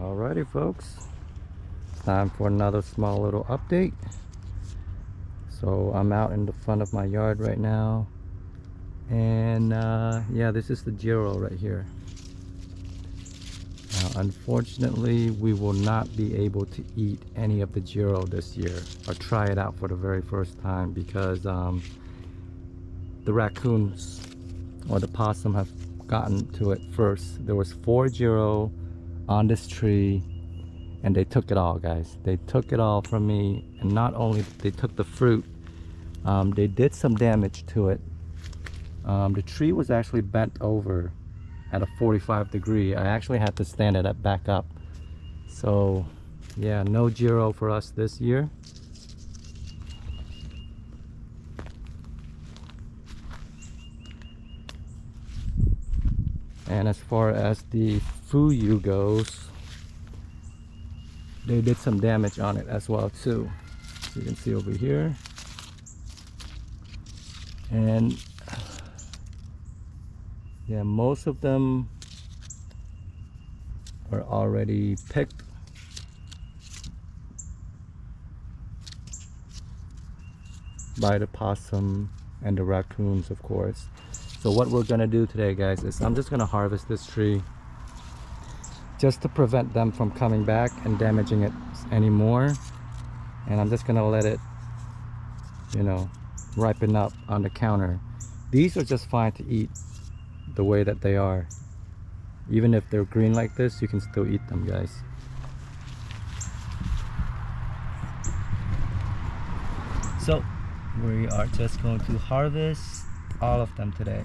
Alrighty folks, it's time for another small little update. So I'm out in the front of my yard right now, and yeah, this is the Giro right here. Unfortunately, we will not be able to eat any of the Giro this year, or try it out for the very first time, because the raccoons or the possum have gotten to it first. There was 4 Giro on this tree, and they took it all, guys. They took it all from me, and not only they took the fruit, they did some damage to it. The tree was actually bent over at a 45 degree. I actually had to stand it back up. So yeah, no Giro for us this year. And as far as the fuyu goes, they did some damage on it as well too. So you can see over here. And yeah, most of them are already picked. By the possum and the raccoons, of course. So what we're gonna do today, guys, is I'm just gonna harvest this tree just to prevent them from coming back and damaging it anymore. And I'm just gonna let it, you know, ripen up on the counter. These are just fine to eat the way that they are. Even if they're green like this, you can still eat them, guys. So we are just going to harvest all of them today.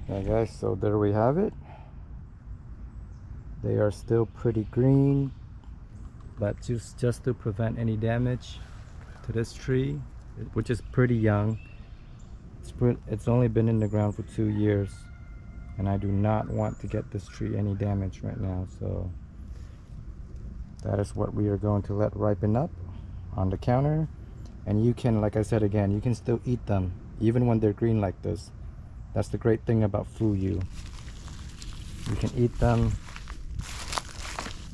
Yeah, guys, so there we have it. They are still pretty green, but just to prevent any damage to this tree, which is pretty young. It's only been in the ground for 2 years, and I do not want to get this tree any damage right now. So that is what we are going to let ripen up on the counter. And you can, like I said again, you can still eat them even when they're green like this. That's the great thing about fuyu. You can eat them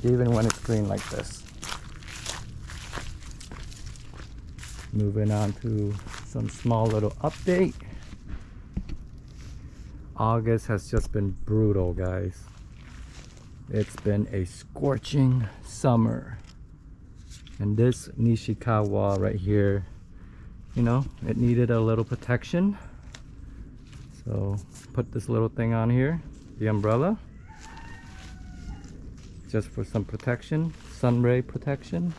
even when it's green like this. Moving on to some small little update. August has just been brutal, guys. It's been a scorching summer. And this Nishikawa right here, you know, it needed a little protection. So put this little thing on here, the umbrella, just for some protection, sun ray protection.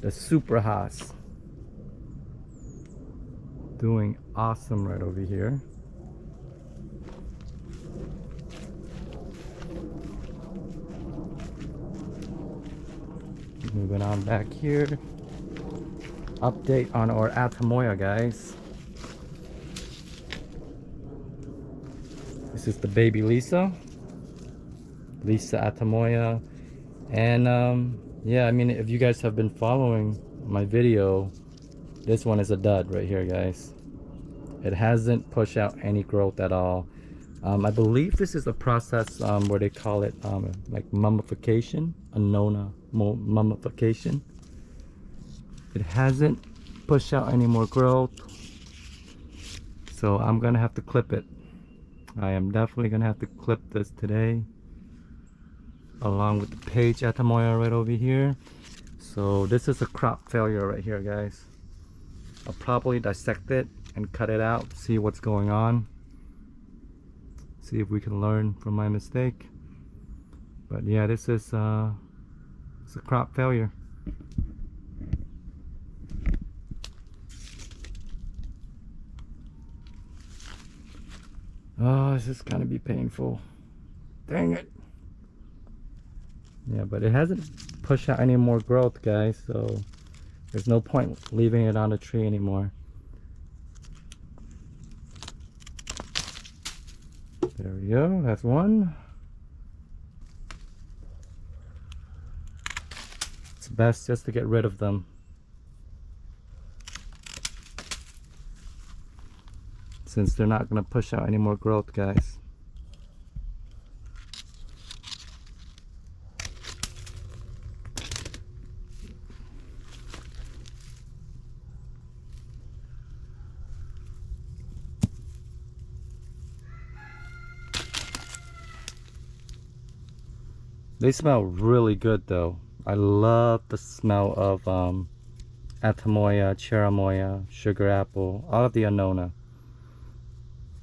The Super Haas doing awesome right over here. Moving on back here. Update on our Atamoya, guys. This is the baby Lisa Atamoya. And yeah, I mean, if you guys have been following my video, this one is a dud right here, guys. It hasn't pushed out any growth at all. I believe this is a process where they call it like mummification, Annona mummification. It hasn't pushed out any more growth, so I'm gonna have to clip it. I am definitely gonna have to clip this today, along with the page Atamoya right over here. So this is a crop failure right here, guys. I'll probably dissect it and cut it out, see what's going on, see if we can learn from my mistake. But yeah, this is it's a crop failure. Oh, this is gonna be painful. Dang it. Yeah, but it hasn't pushed out any more growth, guys, so there's no point leaving it on the tree anymore. There we go, that's one. it's best just to get rid of them. Since they're not going to push out any more growth, guys. They smell really good though. I love the smell of Atamoya, Cherimoya, Sugar Apple, all of the Annona.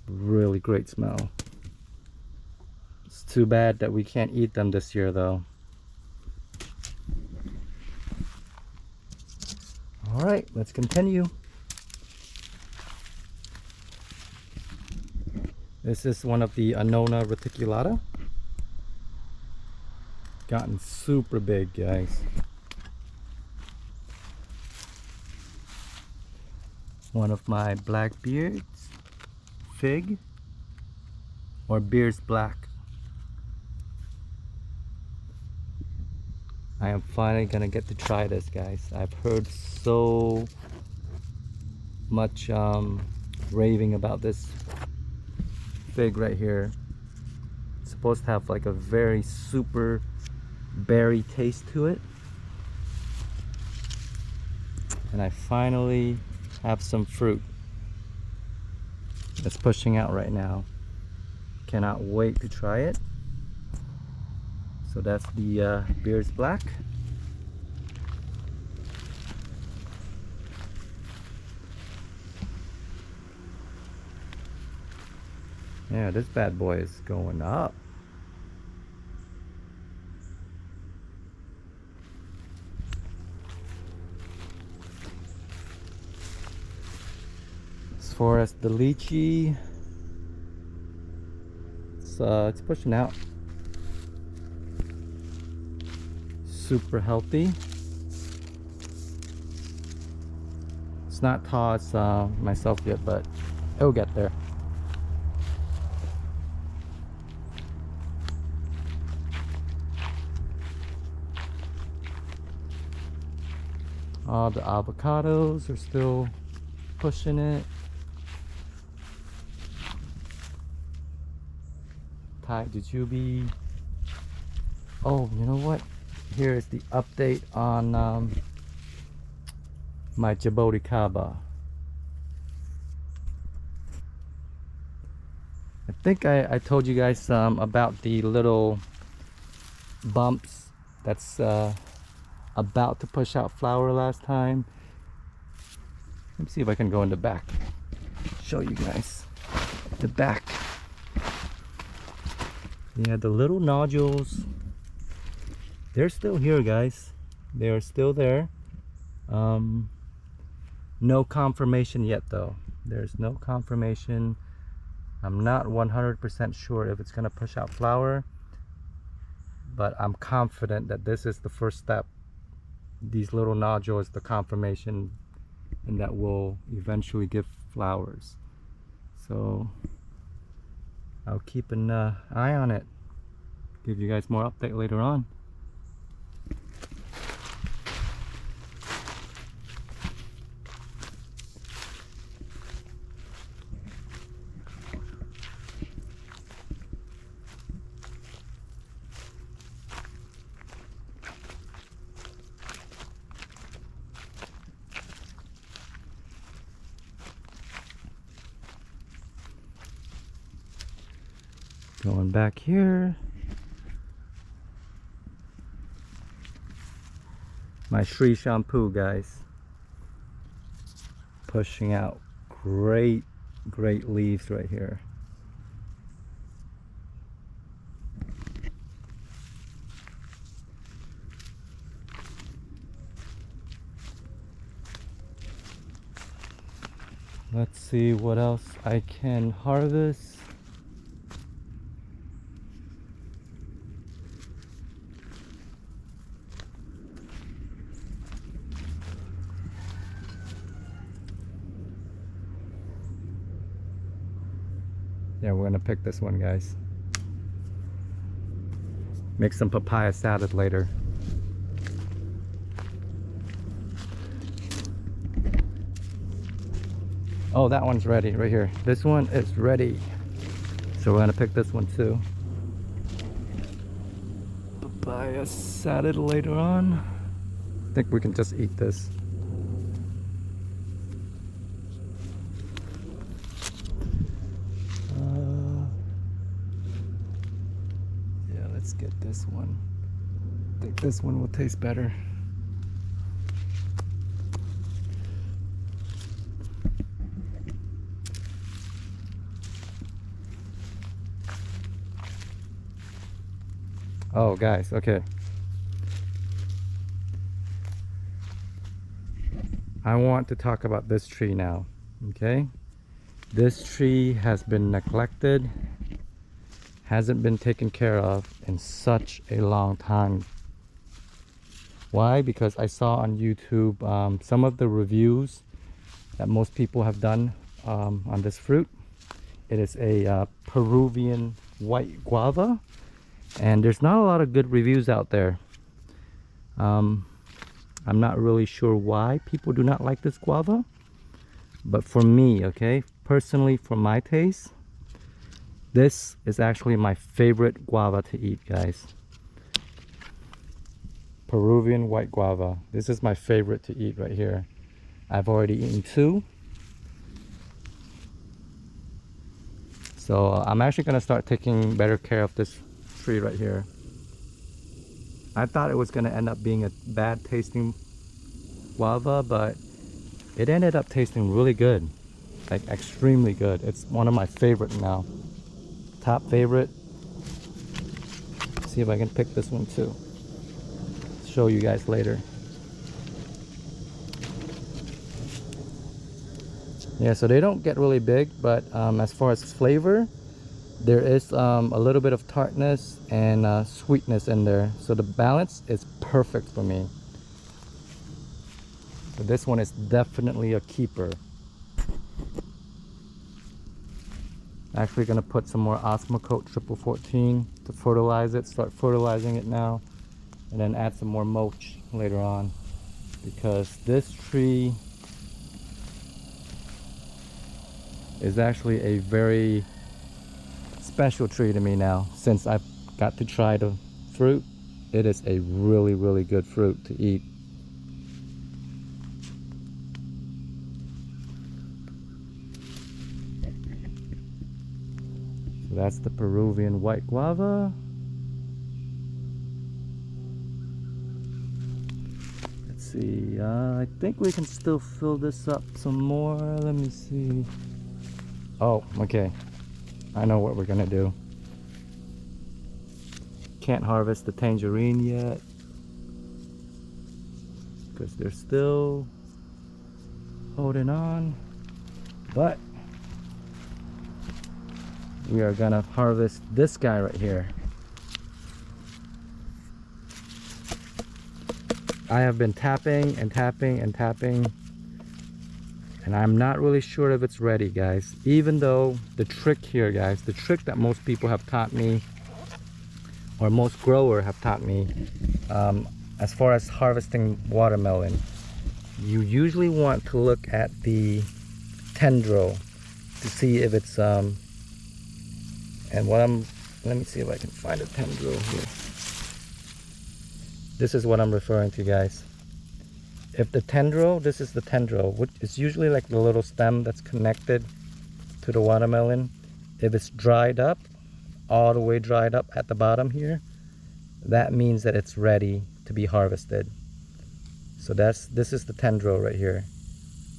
Really great smell. It's too bad that we can't eat them this year though. Alright, let's continue. This is one of the Annona reticulata. Gotten super big, guys. One of my Blackbeards, fig, or Beers Black. I am finally gonna get to try this, guys. I've heard so much raving about this fig right here. It's supposed to have like a very super berry taste to it, and I finally have some fruit that's pushing out right now. Cannot wait to try it. So that's the Beers Black. Yeah, this bad boy is going up. As far as the lychee, it's pushing out. Super healthy. It's not tossed myself yet, but it'll get there. All the avocados are still pushing it. Thai jujube. Oh, you know what? Here is the update on my Djibouti Kaba. I think I told you guys about the little bumps that's about to push out flower last time. Let me see if I can go in the back, show you guys the back. Yeah, the little nodules, they're still here, guys. They are still there. No confirmation yet though. There's no confirmation. I'm not 100% sure if it's gonna push out flower, but I'm confident that this is the first step. These little nodules, the confirmation, and that will eventually give flowers. So I'll keep an eye on it. Give you guys more update later on. Going back here. My Sri shampoo, guys. Pushing out great leaves right here. Let's see what else I can harvest. Yeah, we're gonna pick this one, guys. Make some papaya salad later. Oh, that one's ready right here. This one is ready. So we're gonna pick this one too. Papaya salad later on. I think we can just eat this. Yeah, let's get this one. I think this one will taste better. Oh, guys, okay. I want to talk about this tree now, okay? This tree has been neglected, hasn't been taken care of in such a long time. Why? Because I saw on YouTube some of the reviews that most people have done on this fruit. It is a Peruvian white guava, and there's not a lot of good reviews out there. I'm not really sure why people do not like this guava, but for me, okay, personally, for my taste, this is actually my favorite guava to eat, guys. Peruvian white guava. This is my favorite to eat right here. I've already eaten 2. So I'm actually going to start taking better care of this tree right here. I thought it was going to end up being a bad tasting guava, but it ended up tasting really good. Like extremely good. It's one of my favorite now. Top favorite. See if I can pick this one too. Show you guys later. Yeah, so they don't get really big, but as far as flavor, there is a little bit of tartness and sweetness in there. So the balance is perfect for me. So this one is definitely a keeper. Actually gonna put some more Osmocote Triple 14 to fertilize it, start fertilizing it now, and then add some more mulch later on, because this tree is actually a very special tree to me now. Since I've got to try the fruit, it is a really good fruit to eat. So that's the Peruvian white guava. Let's see, I think we can still fill this up some more. Let me see. Oh, okay. I know what we're gonna do. Can't harvest the tangerine yet because they're still holding on, but we are gonna harvest this guy right here. I have been tapping and tapping and tapping, and I'm not really sure if it's ready, guys. Even though the trick here, guys, the trick that most people have taught me, or most growers have taught me, as far as harvesting watermelon, you usually want to look at the tendril to see if it's and let me see if I can find a tendril here. This is what I'm referring to, guys. If the tendril, this is the tendril, which is usually like the little stem that's connected to the watermelon. If it's dried up, all the way dried up at the bottom here, that means that it's ready to be harvested. So this is the tendril right here,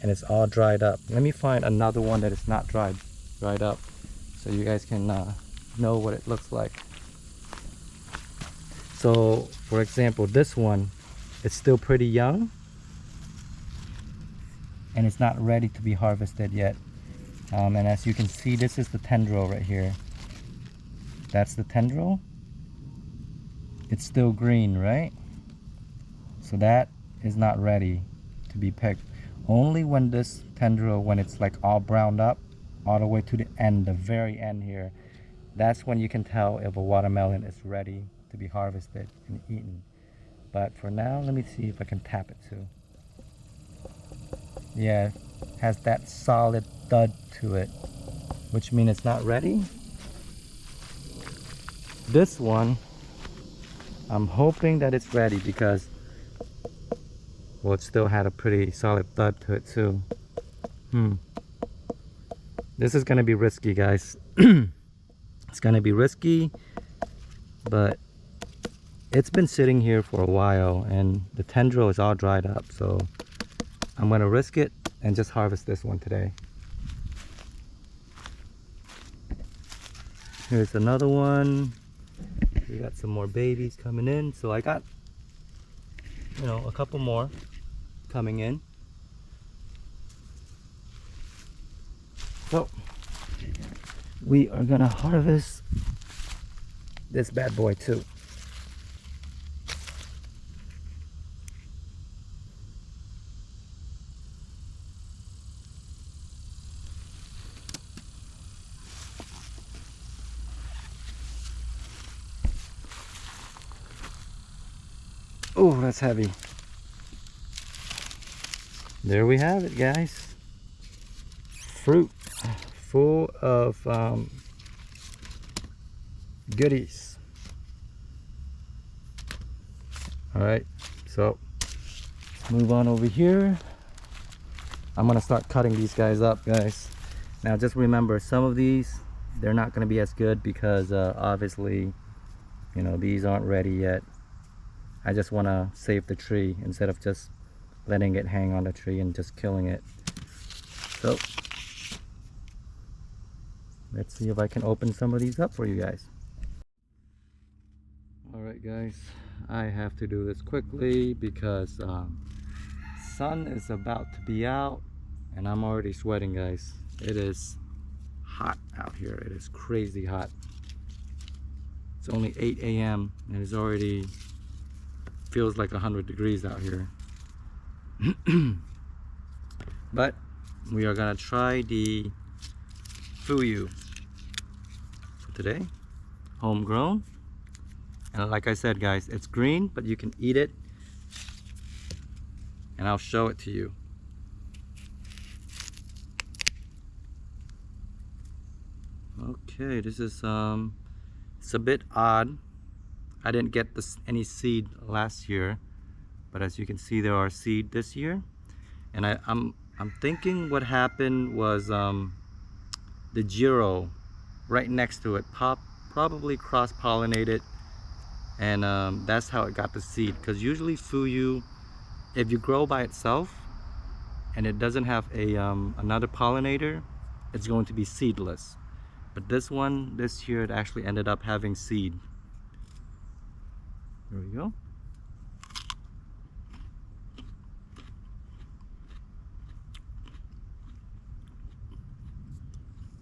and it's all dried up. Let me find another one that is not dried up, so you guys can know what it looks like. So for example, this one, it's still pretty young and it's not ready to be harvested yet. And as you can see, this is the tendril right here. That's the tendril. It's still green, right? So that is not ready to be picked. Only when this tendril, when it's like all browned up all the way to the end, the very end here, that's when you can tell if a watermelon is ready to be harvested and eaten. But for now, let me see if I can tap it too. Yeah, has that solid thud to it, which means it's not ready. This one, I'm hoping that it's ready because, well, it still had a pretty solid thud to it too. This is gonna be risky, guys. It's gonna be risky, but it's been sitting here for a while and the tendril is all dried up, so I'm gonna risk it and just harvest this one today. Here's another one. We got some more babies coming in, so I got, you know, a couple more coming in. So we are gonna harvest this bad boy too. Oh, that's heavy. There we have it, guys. Fruit full of goodies. All right, so let's move on over here. I'm gonna start cutting these guys up, guys. Now just remember, some of these, they're not gonna be as good because obviously, you know, these aren't ready yet. I just want to save the tree instead of just letting it hang on the tree and just killing it. So let's see if I can open some of these up for you guys. Alright guys, I have to do this quickly because sun is about to be out and I'm already sweating, guys. It is hot out here. It is crazy hot. It's only 8 a.m. and it's already feels like 100 degrees out here. But we are gonna try the fuyu for today. Homegrown. And like I said, guys, it's green, but you can eat it. And I'll show it to you. Okay, this is it's a bit odd. I didn't get any seed last year, but as you can see, there are seed this year. And I'm thinking what happened was the Giro right next to it probably cross-pollinated, and that's how it got the seed. Because usually fuyu, if you grow by itself and it doesn't have a another pollinator, it's going to be seedless. But this one, this year, it actually ended up having seed. There we go.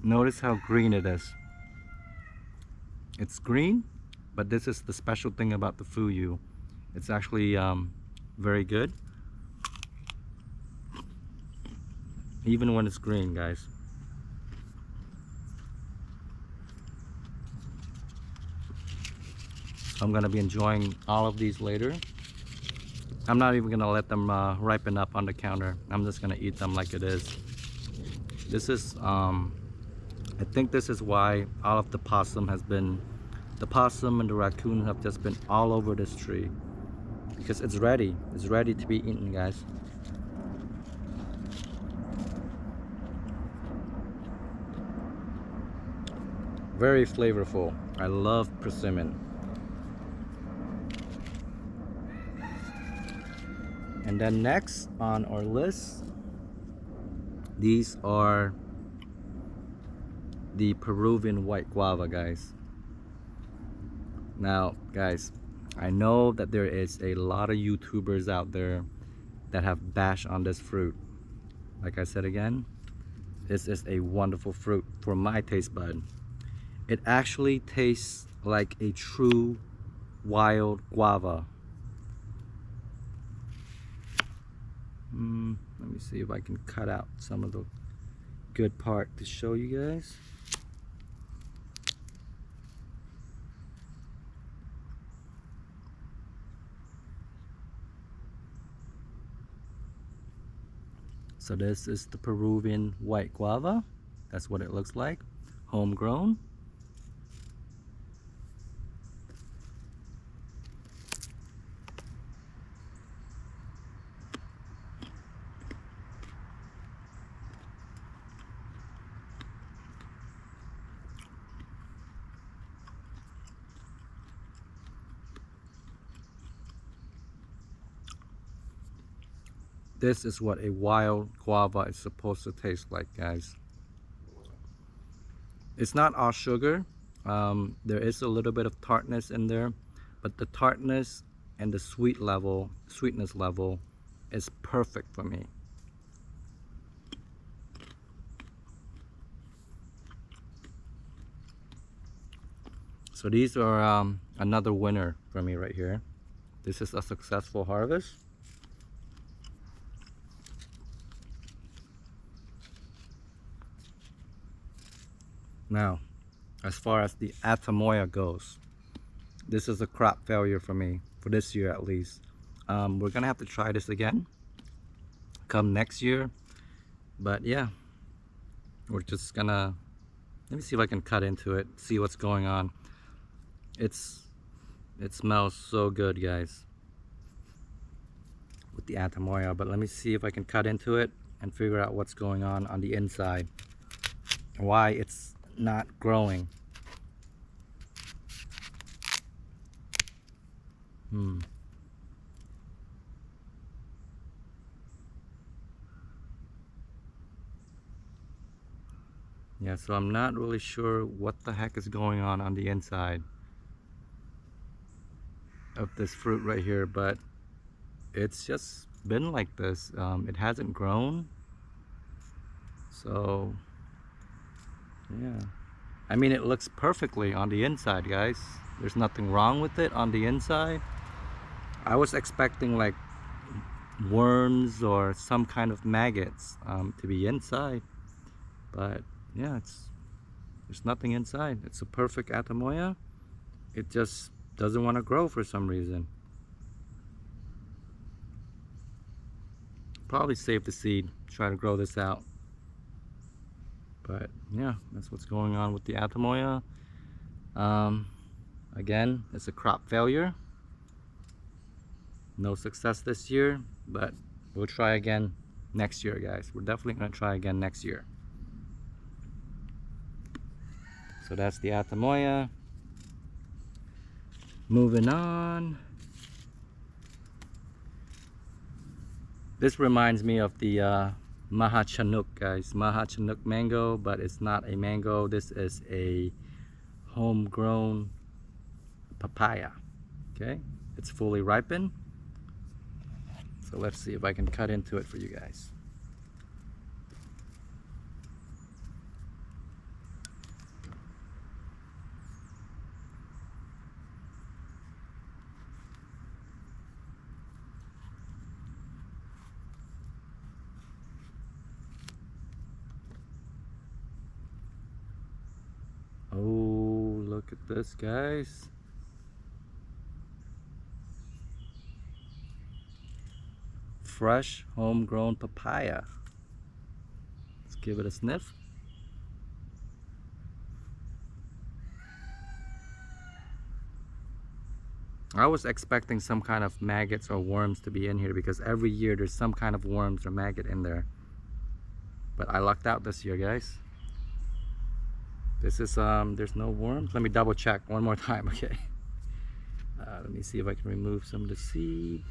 Notice how green it is. It's green, but this is the special thing about the fuyu. It's actually very good, even when it's green, guys. I'm gonna be enjoying all of these later. I'm not even gonna let them ripen up on the counter. I'm just gonna eat them like it is. This is I think this is why all of the possum and the raccoon have just been all over this tree, because it's ready to be eaten, guys. Very flavorful. I love persimmon. And then next on our list, these are the Peruvian white guava, guys. Now, guys, I know that there is a lot of YouTubers out there that have bashed on this fruit. Like I said again, this is a wonderful fruit for my taste bud. It actually tastes like a true wild guava. Let me see if I can cut out some of the good part to show you guys. So this is the Peruvian white guava. That's what it looks like. Homegrown. This is what a wild guava is supposed to taste like, guys. It's not all sugar. There is a little bit of tartness in there, but the tartness and the sweetness level is perfect for me. So these are another winner for me right here. This is a successful harvest. Now, as far as the Atamoya goes, this is a crop failure for me, for this year at least. We're gonna have to try this again come next year, but yeah, we're just gonna, let me see if I can cut into it, see what's going on. It smells so good, guys, with the Atamoya, but let me see if I can cut into it and figure out what's going on the inside, why it's not growing. Yeah, so I'm not really sure what the heck is going on the inside of this fruit right here, but it's just been like this. It hasn't grown. So yeah, I mean, it looks perfectly on the inside, guys. There's nothing wrong with it on the inside. I was expecting like worms or some kind of maggots to be inside, but yeah, there's nothing inside. It's a perfect Atamoya. It just doesn't want to grow for some reason. Probably save the seed, try to grow this out. But yeah, that's what's going on with the Atamoya. Again, it's a crop failure. No success this year, but we'll try again next year, guys. We're definitely gonna try again next year. So that's the Atamoya. Moving on. This reminds me of the Maha Chinook, guys. Maha Chinook mango, but it's not a mango. This is a homegrown papaya. Okay, it's fully ripened. So let's see if I can cut into it for you guys. Oh, look at this, guys. Fresh homegrown papaya. Let's give it a sniff. I was expecting some kind of maggots or worms to be in here because every year there's some kind of worms or maggot in there. But I lucked out this year, guys. This is, there's no worms. Let me double check one more time, okay? Let me see if I can remove some of the seed.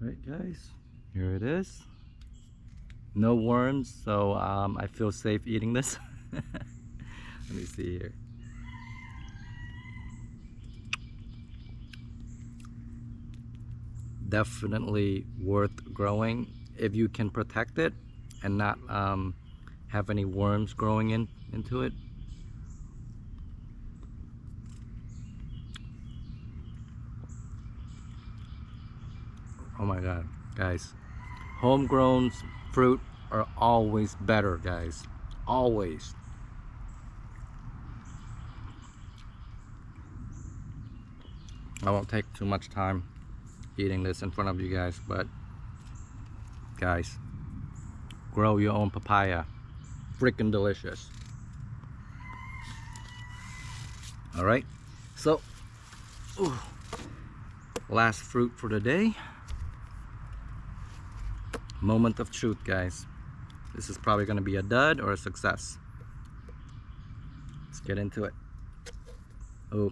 Right, guys, here it is. No worms, so I feel safe eating this. Let me see here. Definitely worth growing if you can protect it and not have any worms growing into it. Oh my god, guys, homegrown fruit are always better, guys, always. I won't take too much time eating this in front of you guys, but guys, grow your own papaya. Freaking delicious. All right, so last fruit for the day. Moment of truth, guys. This is probably going to be a dud or a success. Let's get into it. Oh,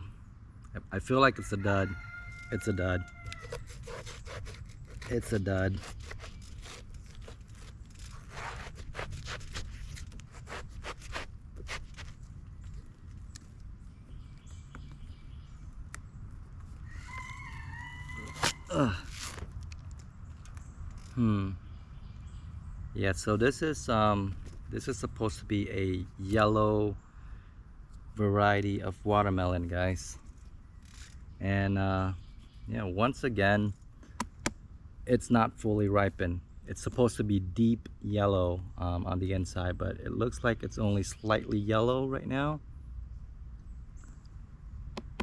I feel like it's a dud. It's a dud. It's a dud. Ugh. Yeah, so this is supposed to be a yellow variety of watermelon, guys. And yeah, once again, it's not fully ripened. It's supposed to be deep yellow on the inside, but it looks like it's only slightly yellow right now.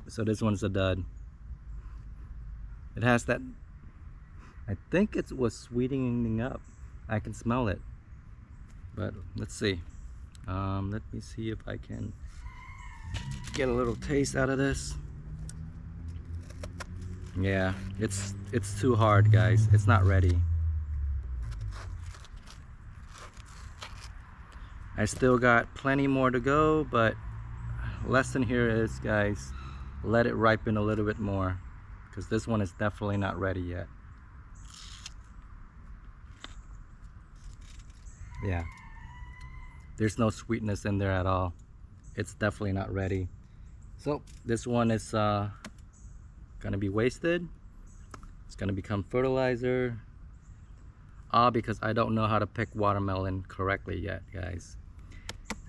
So this one's a dud. It has that, I think it was sweetening up. I can smell it, but let's see. Let me see if I can get a little taste out of this. Yeah, it's too hard, guys. It's not ready. I still got plenty more to go, but lesson here is, guys, let it ripen a little bit more, because this one is definitely not ready yet. Yeah, there's no sweetness in there at all. It's definitely not ready. So this one is gonna be wasted. It's gonna become fertilizer, because I don't know how to pick watermelon correctly yet, guys.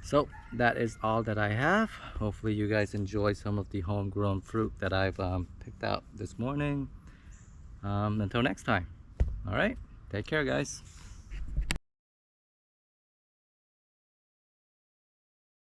So that is all that I have. Hopefully you guys enjoy some of the homegrown fruit that I've picked out this morning. Until next time. All right, take care, guys.